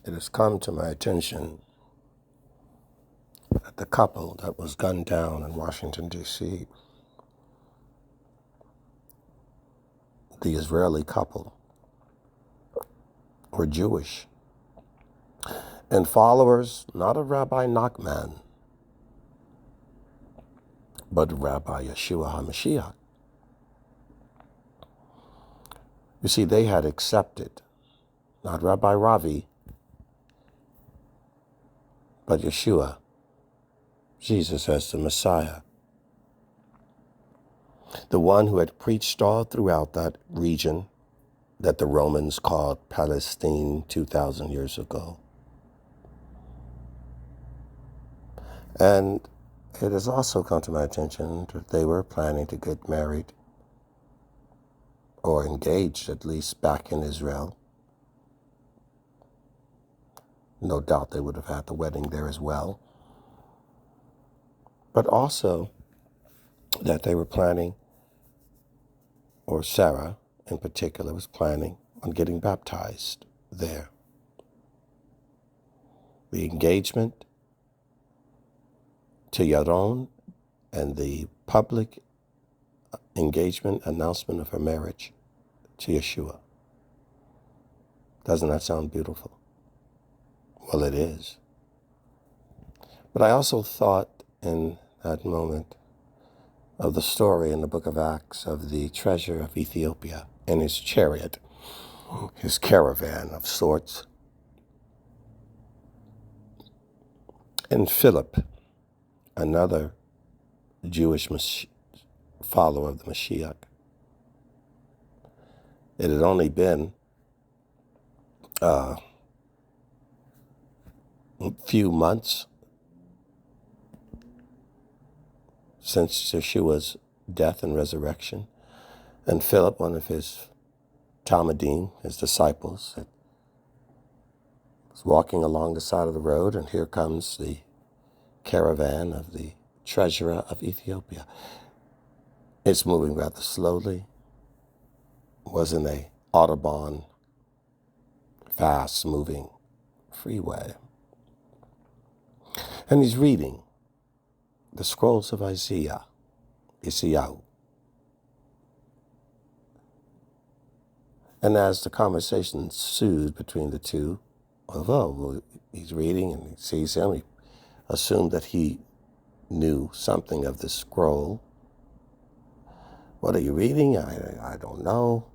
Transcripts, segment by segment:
It has come to my attention that the couple that was gunned down in Washington, D.C., the Israeli couple, were Jewish and followers not of Rabbi Nachman, but Rabbi Yeshua HaMashiach. You see, they had accepted not Rabbi Ravi, but Yeshua, Jesus as the Messiah, the one who had preached all throughout that region that the Romans called Palestine 2,000 years ago. And it has also come to my attention that they were planning to get married, or engaged at least, back in Israel. No doubt they would have had the wedding there as well. But also that they were planning, or Sarah in particular was planning on getting baptized there. The engagement to Yaron and the public engagement announcement of her marriage to Yeshua. Doesn't that sound beautiful? Well, it is. But I also thought in that moment of the story in the book of Acts of the treasure of Ethiopia and his chariot, his caravan of sorts, and Philip, another Jewish follower of the Mashiach. It had only been a few months since Yeshua's death and resurrection, and Philip, one of his Talmudim, his disciples, was walking along the side of the road, and here comes the caravan of the treasurer of Ethiopia. It's moving rather slowly. It wasn't a Autobahn, fast-moving freeway. And he's reading the scrolls of Isaiah, Yeshayahu. And as the conversation ensued between the two, although he's reading and he sees him, he assumed that he knew something of the scroll. What are you reading? I don't know.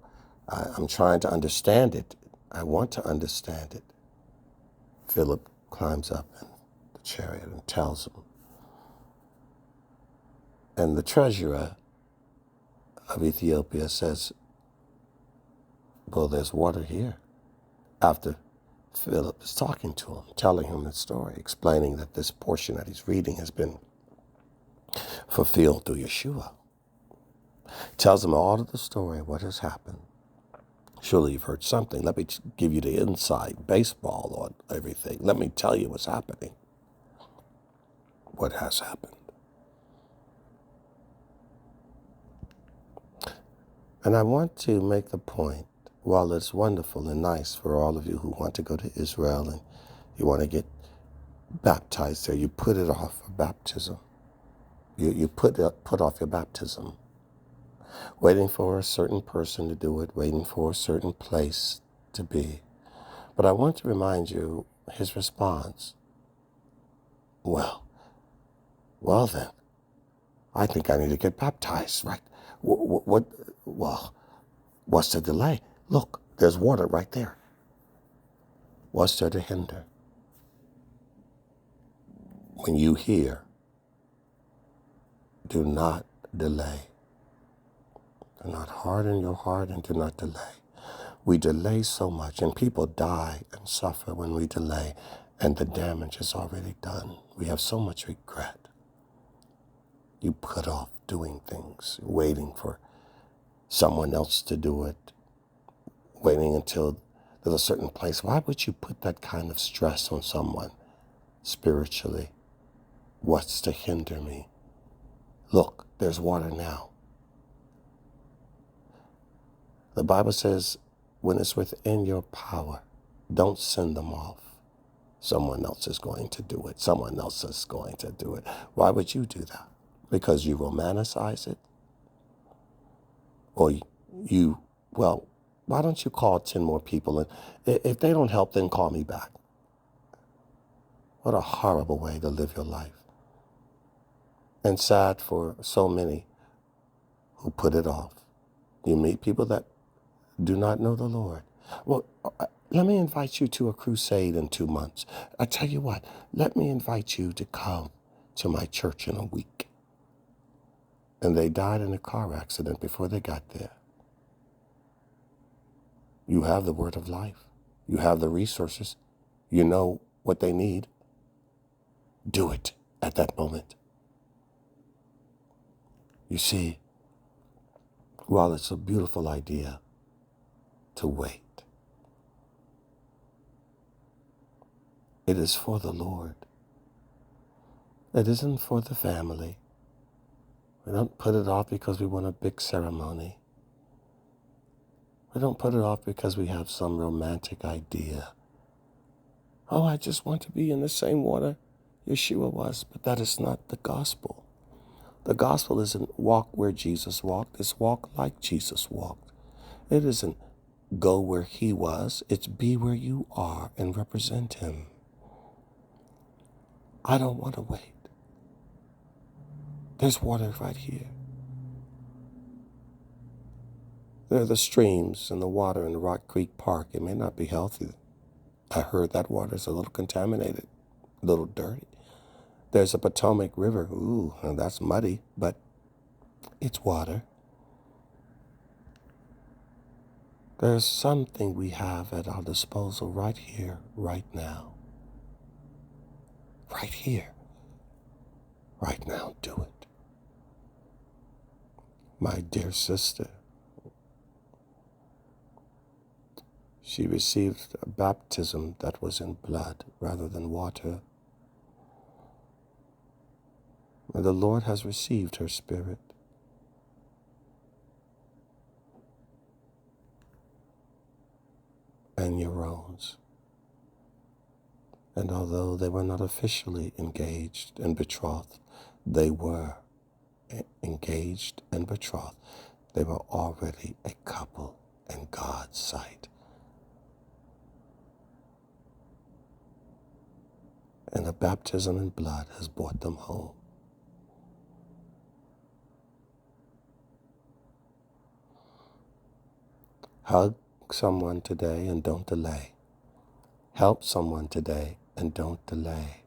I'm trying to understand it. I want to understand it. Philip climbs up in the chariot and tells him. And the treasurer of Ethiopia says, well, there's water here. After Philip is talking to him, telling him the story, explaining that this portion that he's reading has been fulfilled through Yeshua. Tells him all of the story, what has happened. Surely you've heard something. Let me give you the inside baseball on everything. Let me tell you what's happening. What has happened. And I want to make the point, while it's wonderful and nice for all of you who want to go to Israel and you want to get baptized there, you put it off for baptism. You put off your baptism, waiting for a certain person to do it, waiting for a certain place to be. But I want to remind you his response. Well then, I think I need to get baptized, right? What's the delay? Look, there's water right there. What's there to hinder? When you hear, do not delay. Do not harden your heart and do not delay. We delay so much, and people die and suffer when we delay, and the damage is already done. We have so much regret. You put off doing things, waiting for someone else to do it, waiting until there's a certain place. Why would you put that kind of stress on someone spiritually? What's to hinder me? Look, there's water now. The Bible says, when it's within your power, don't send them off. Someone else is going to do it. Someone else is going to do it. Why would you do that? Because you romanticize it? Or well, why don't you call 10 more people? And if they don't help, then call me back. What a horrible way to live your life. And sad for so many who put it off. You meet people that do not know the Lord. Well, let me invite you to a crusade in 2 months. I tell you what, let me invite you to come to my church in a week. And they died in a car accident before they got there. You have the word of life. You have the resources. You know what they need. Do it at that moment. You see, while it's a beautiful idea to wait, it is for the Lord. It isn't for the family. We don't put it off because we want a big ceremony. We don't put it off because we have some romantic idea. Oh, I just want to be in the same water Yeshua was, but that is not the gospel. The gospel isn't walk where Jesus walked, it's walk like Jesus walked. It isn't go where he was, it's be where you are and represent him. I don't want to wait. There's water right here. There are the streams and the water in Rock Creek Park. It may not be healthy. I heard that water is a little contaminated, a little dirty. There's a Potomac River. Ooh, that's muddy, but it's water. There's something we have at our disposal right here, right now. Right here, right now. Do it. My dear sister, she received a baptism that was in blood rather than water. And the Lord has received her spirit. And your own. And although they were not officially engaged and betrothed, they were engaged and betrothed. They were already a couple in God's sight. And the baptism in blood has brought them home. Hug someone today and don't delay. Help someone today and don't delay.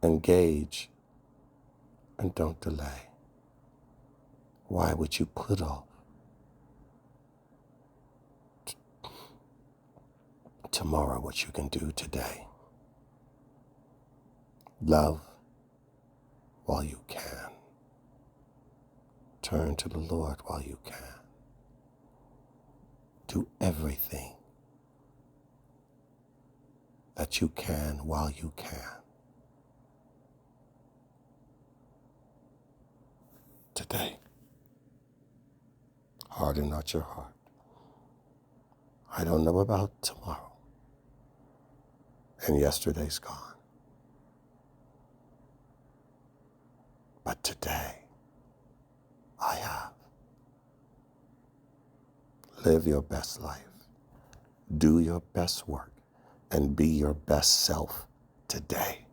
Engage and don't delay. Why would you put off tomorrow what you can do today? Love while you can. Turn to the Lord while you can. Do everything that you can while you can. Today, harden not your heart. I don't know about tomorrow, and yesterday's gone. But today, I have. Live your best life. Do your best work and be your best self today.